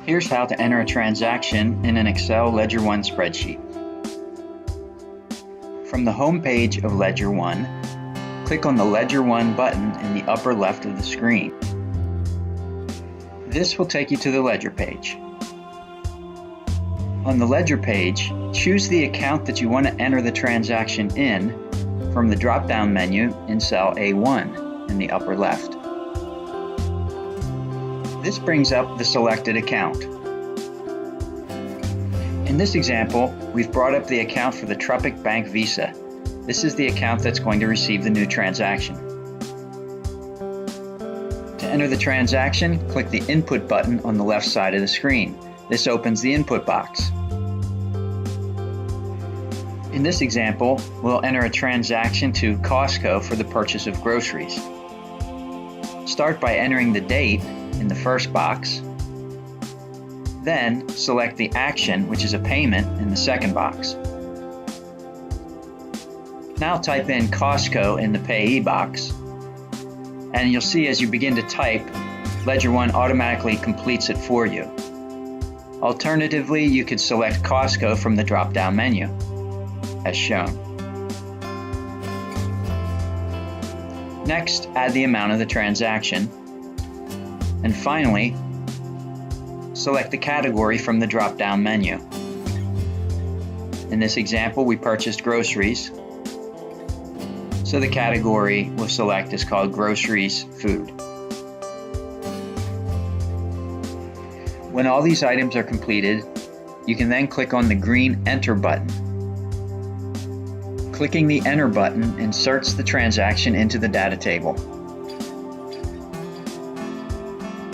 Here's how to enter a transaction in an Excel Ledger1 spreadsheet. From the home page of Ledger1, click on the Ledger1 button in the upper left of the screen. This will take you to the Ledger page. On the Ledger page, choose the account that you want to enter the transaction in from the drop-down menu in cell A1 in the upper left. This brings up the selected account. In this example, we've brought up the account for the Tropic Bank Visa. This is the account that's going to receive the new transaction. To enter the transaction, click the Input button on the left side of the screen. This opens the input box. In this example, we'll enter a transaction to Costco for the purchase of groceries. Start by entering the date in the first box. Then select the action, which is a payment, in the second box. Now type in Costco in the payee box, and you'll see as you begin to type, Ledger1 automatically completes it for you. Alternatively, you could select Costco from the drop-down menu, as shown. Next, add the amount of the transaction. And finally, select the category from the drop-down menu. In this example, we purchased groceries, so the category we'll select is called Groceries Food. When all these items are completed, you can then click on the green Enter button. Clicking the Enter button inserts the transaction into the data table.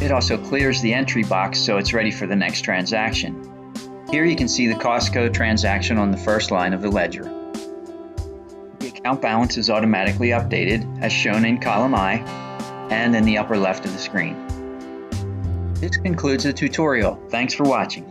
It also clears the entry box so it's ready for the next transaction. Here you can see the Costco transaction on the first line of the ledger. The account balance is automatically updated as shown in column I and in the upper left of the screen. This concludes the tutorial. Thanks for watching.